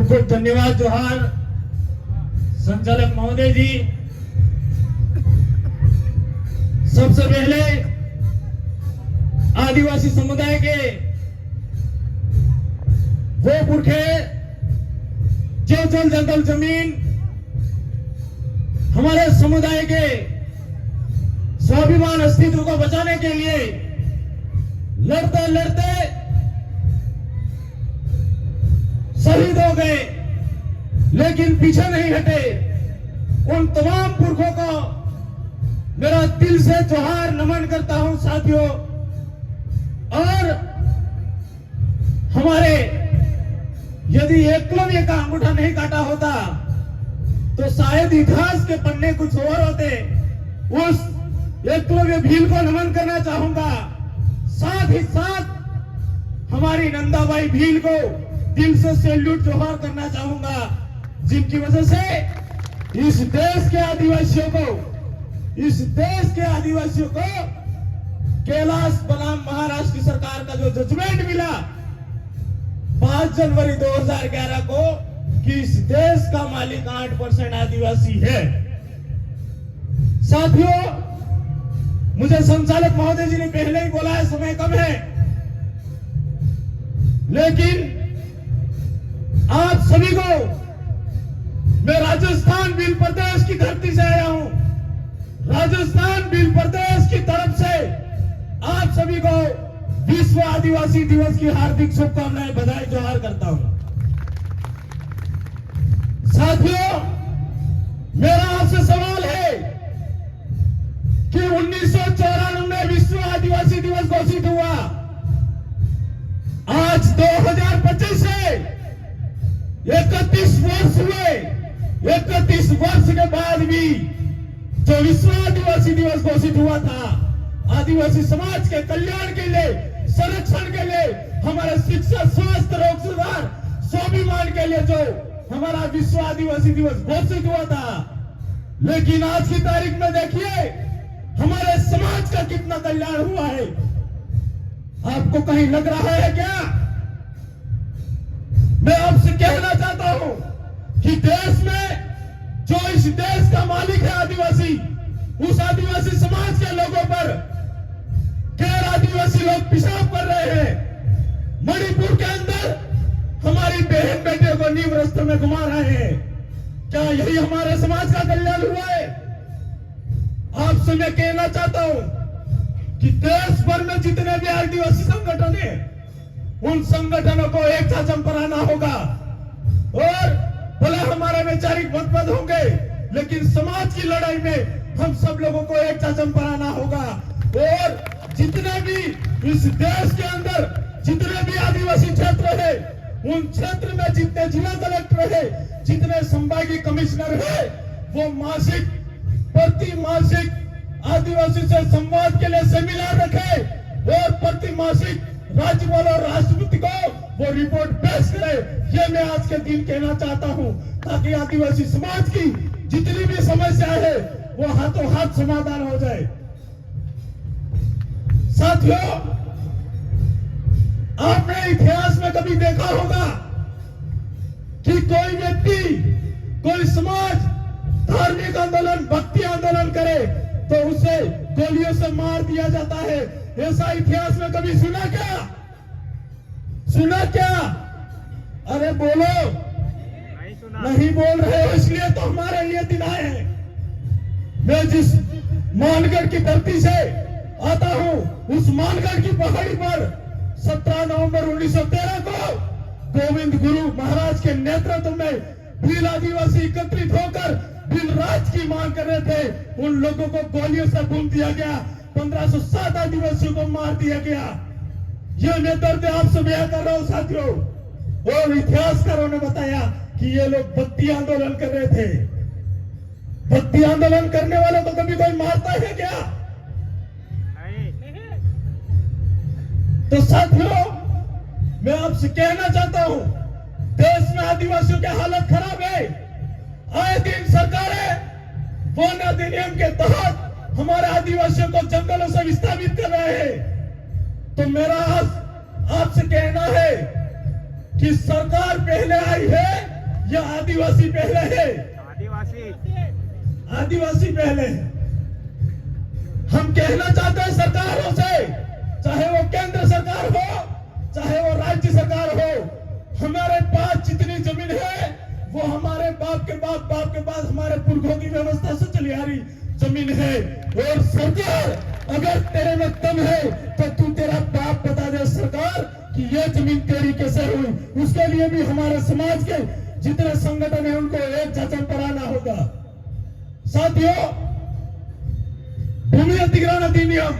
खूब खूब धन्यवाद। जोहार संचालक महोदय जी। सबसे पहले आदिवासी समुदाय के वो पुरखे जो जल जंगल जमीन हमारे समुदाय के स्वाभिमान अस्तित्व को बचाने के लिए लड़ते लड़ते शहीद हो गए, लेकिन पीछे नहीं हटे। उन तमाम पुरखों को मेरा दिल से जोहार नमन करता हूं साथियों। और हमारे यदि एकलव्य का अंगूठा नहीं काटा होता तो शायद इतिहास के पन्ने कुछ और होते। उस एकलव्य भील को नमन करना चाहूंगा। साथ ही साथ हमारी नंदाबाई भील को दिल से सैल्यूट जोहार करना चाहूंगा, जिनकी वजह से इस देश के आदिवासियों को कैलाश बनाम महाराष्ट्र की सरकार का जो जजमेंट मिला 5 जनवरी 2011 को कि इस देश का मालिक 8% आदिवासी है। साथियों, मुझे संचालक महोदय जी ने पहले ही बोला है समय कम है, लेकिन आप सभी को मैं राजस्थान भील प्रदेश की धरती से आया हूं। राजस्थान भील प्रदेश की तरफ से आप सभी को विश्व आदिवासी दिवस की हार्दिक शुभकामनाएं, बधाई, जोहार करता हूं। साथियों, मेरा आपसे सवाल है कि 1994 में विश्व आदिवासी दिवस घोषित हुआ। आज 2025 से 31 वर्ष हुए। 31 वर्ष के बाद भी जो विश्व आदिवासी दिवस घोषित हुआ था, आदिवासी समाज के कल्याण के लिए, संरक्षण के लिए, हमारे शिक्षा, स्वास्थ्य, रोग सुधार, स्वाभिमान के लिए जो हमारा विश्व आदिवासी दिवस घोषित हुआ था, लेकिन आज की तारीख में देखिए हमारे समाज का कितना कल्याण हुआ है। आपको कहीं लग रहा है क्या? मैं आपसे कहना चाहता हूं कि देश में जो इस देश का मालिक है आदिवासी, उस आदिवासी समाज के लोगों पर गैर आदिवासी लोग पेशाब कर रहे हैं। मणिपुर के अंदर हमारी बहन बेटियों को नीम रास्ते में घुमा रहे हैं। क्या यही हमारे समाज का कल्याण हुआ है? आपसे मैं कहना चाहता हूं कि देश भर में जितने भी आदिवासी संगठन है, उन संगठनों को एक साथ चंपराना होगा। और भले हमारे वैचारिक मतभेद होंगे, लेकिन समाज की लड़ाई में हम सब लोगों को एक साथ चंपराना होगा। और जितने भी इस देश के अंदर जितने भी आदिवासी क्षेत्र है, उन क्षेत्र में जितने जिला कलेक्टर है, जितने संभागीय कमिश्नर है, वो मासिक, प्रति मासिक आदिवासी से संवाद के लिए सेमिनार रखे और प्रति मासिक राज्यपाल और राष्ट्रपति को वो रिपोर्ट पेश करे। ये मैं आज के दिन कहना चाहता हूं, ताकि आदिवासी समाज की जितनी भी समस्या है वो हाथों हाथ समाधान हो जाए। साथियों, आपने इतिहास में कभी देखा होगा कि कोई व्यक्ति, कोई समाज धार्मिक आंदोलन, भक्ति आंदोलन करे तो उसे गोलियों से मार दिया जाता है। ऐसा इतिहास में कभी सुना क्या? सुना क्या? अरे बोलो, नहीं बोल रहे हो, इसलिए तो हमारे लिए दिन आए हैं। मैं जिस मानगढ़ की धरती से आता हूं, उस मानगढ़ की पहाड़ी पर 17 नवंबर 1913 को गोविंद गुरु महाराज के नेतृत्व में भील आदिवासी एकत्रित होकर भील राज की मांग कर रहे थे। उन लोगों को गोलियों से भून दिया गया, 1507 आदिवासियों को मार दिया गया। यह मैं दर्द आपसे बयां कर रहा हूं साथियों। और इतिहासकारों ने बताया कि ये लोग भक्ति आंदोलन कर रहे थे। भक्ति आंदोलन करने वालों को कभी कोई मारता है क्या? तो साथियों, मैं आपसे कहना चाहता हूं, देश में आदिवासियों की हालत खराब है। आए दिन सरकारें वन अधिनियम के तहत हमारे आदिवासियों को जंगलों से विस्थापित कर रहे हैं। तो मेरा आपसे कहना है कि सरकार पहले आई है या आदिवासी पहले है? आदिवासी पहले है। हम कहना चाहते हैं सरकारों से, चाहे वो केंद्र सरकार हो चाहे वो राज्य सरकार हो, हमारे पास जितनी जमीन है वो हमारे बाप के बाद हमारे पुरखों की व्यवस्था से चली आ रही जमीन है। और सरकार, अगर तेरे में दम है तो तू तेरा बाप बता दे सरकार कि ये जमीन तेरी कैसे हुई। उसके लिए भी हमारे समाज के जितने संगठन है उनको एक जचन पर आना होगा। साथियों, भूमि अधिग्रहण अधिनियम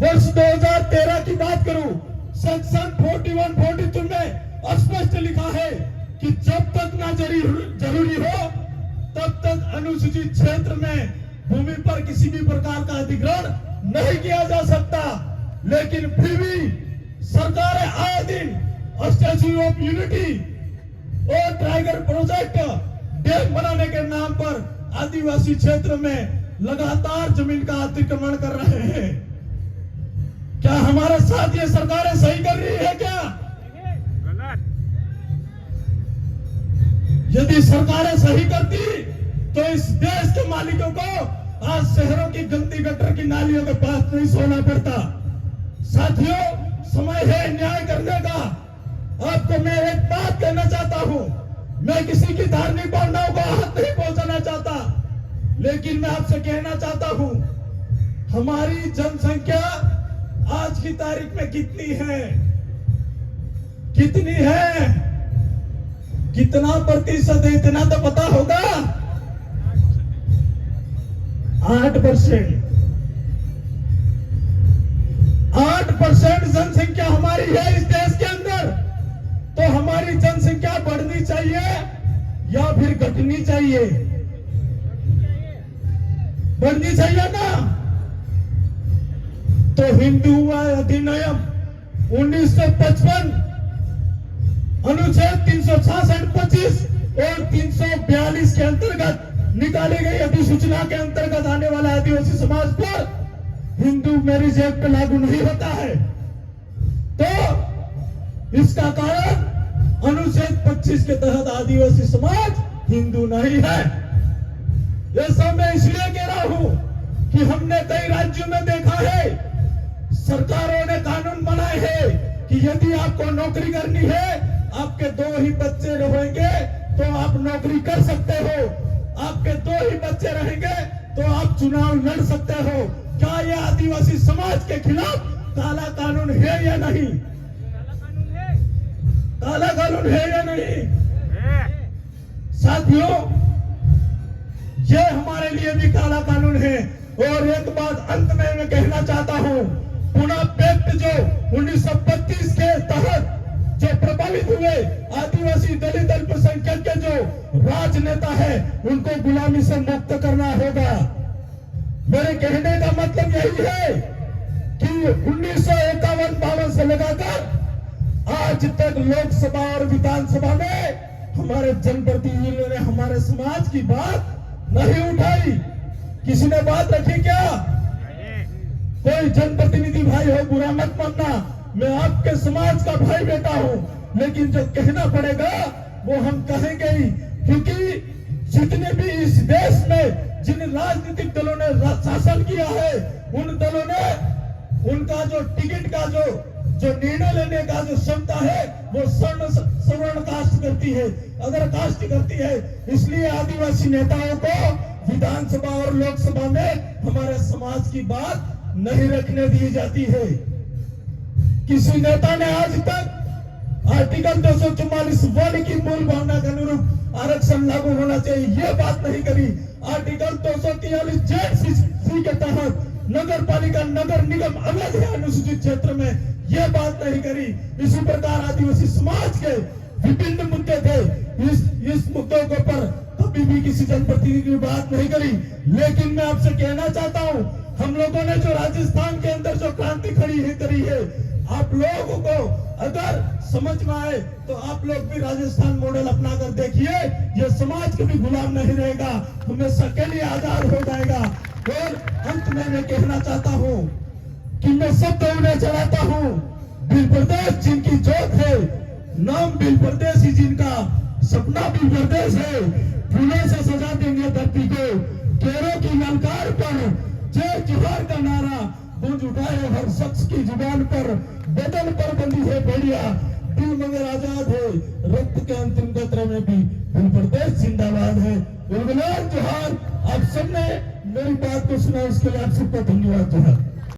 वर्ष 2013 की बात करूं, सेक्शन 41-42 में स्पष्ट लिखा है कि जब तक ना जरूरी हो तब तक अनुसूचित क्षेत्र में भूमि पर किसी भी प्रकार का अधिग्रहण नहीं किया जा सकता। लेकिन फिर भी सरकारें आए दिन स्टैच्यू ऑफ यूनिटी और टाइगर प्रोजेक्ट डैम बनाने के नाम पर आदिवासी क्षेत्र में लगातार जमीन का अतिक्रमण कर रहे हैं। क्या हमारे साथ ये सरकारें सही कर रही है क्या? यदि सरकारें सही करती तो इस देश के मालिकों को आज शहरों की गंदी गटर की नालियों के पास नहीं सोना पड़ता। साथियों, समय है न्याय करने का। आपको मैं एक बात कहना चाहता हूं, मैं किसी की धार्मिक भावनाओं को हाथ नहीं पहुंचाना चाहता, लेकिन मैं आपसे कहना चाहता हूं, हमारी जनसंख्या आज की तारीख में कितनी है? कितना प्रतिशत है? इतना तो पता होगा, 8%। 8% जनसंख्या हमारी है इस देश के अंदर। तो हमारी जनसंख्या बढ़नी चाहिए या फिर घटनी चाहिए? बढ़नी चाहिए ना। तो हिंदू अधिनियम 1955 अनुच्छेद 366-25 और 342 के अंतर्गत निकाली गई अधिसूचना के अंतर्गत आने वाला आदिवासी समाज पर हिंदू मैरिज एक्ट लागू नहीं होता है। तो इसका कारण अनुच्छेद 25 के तहत आदिवासी समाज हिंदू नहीं है। यह सब मैं इसलिए कह रहा हूं कि हमने कई राज्यों में देखा है, सरकारों ने कानून बनाए हैं कि यदि आपको नौकरी करनी है, आपके 2 ही बच्चे रहेंगे तो आप नौकरी कर सकते हो, आपके 2 ही बच्चे रहेंगे तो आप चुनाव लड़ सकते हो। क्या यह आदिवासी समाज के खिलाफ काला कानून है या नहीं? काला कानून है या नहीं? साथियों, यह हमारे लिए भी काला कानून है। और एक बात अंत में मैं कहना चाहता हूं, पुणे पैक्ट जो 1932 के तहत जो प्रभावित हुए आदिवासी दलित अल्पसंख्यक के जो राजनेता है उनको गुलामी से मुक्त करना होगा। मेरे कहने का मतलब यही है कि 1951-52 से लगाकर आज तक लोकसभा और विधानसभा में हमारे जनप्रतिनिधियों ने हमारे समाज की बात नहीं उठाई। किसी ने बात रखी क्या? कोई जनप्रतिनिधि भाई हो, बुरा मत मानना, मैं आपके समाज का भाई बेटा हूं, लेकिन जो कहना पड़ेगा वो हम कहेंगे ही। क्योंकि जितने भी इस देश में जिन राजनीतिक दलों ने शासन किया है, उन दलों ने उनका जो टिकट का जो निर्णय लेने का जो क्षमता है वो सवर्ण कास्ट करती है, अदर कास्ट करती है। इसलिए आदिवासी नेताओं को विधानसभा और लोकसभा में हमारे समाज की बात नहीं रखने दी जाती है। किसी नेता ने आज तक आर्टिकल 244 की मूल भावना के अनुरूप आरक्षण लागू होना चाहिए, यह बात नहीं करी। आर्टिकल 243 के तहत नगर पालिका नगर निगम अवैध है अनुसूचित क्षेत्र में, यह बात नहीं करी। इसी प्रकार आदिवासी समाज के विभिन्न मुद्दे थे, इस मुद्दों के ऊपर कभी भी किसी जनप्रतिनिधि ने बात नहीं करी। लेकिन मैं आपसे कहना चाहता हूं, हम लोगों ने जो राजस्थान के अंदर जो क्रांति करी है, आप लोगों को अगर समझ में आए तो आप लोग भी राजस्थान मॉडल अपना कर देखिए। यह समाज कभी गुलाम नहीं रहेगा, हमेशा के लिए आजाद हो जाएगा। और अंत में मैं कहना चाहता हूं कि मैं शब्द उन्हें चलाता हूं, बिल प्रदेश जिनकी जोत है, नाम बिल प्रदेश ही जिनका, सपना भी प्रदेश है, फूलों से सजा देंगे धरती को। केरों की ललकार पर जय जोहार का नारा गूंज उठाए हर शख्स की जुबान पर। बदन पर बंदी है बेड़िया, दिल मगर आजाद है, रक्त के अंतिम कतरे में भी दिल प्रदेश जिंदाबाद है। गुलगुलार जोहार। आप सबने मेरी बात को सुना, उसके लिए आप सबका धन्यवाद जोहार।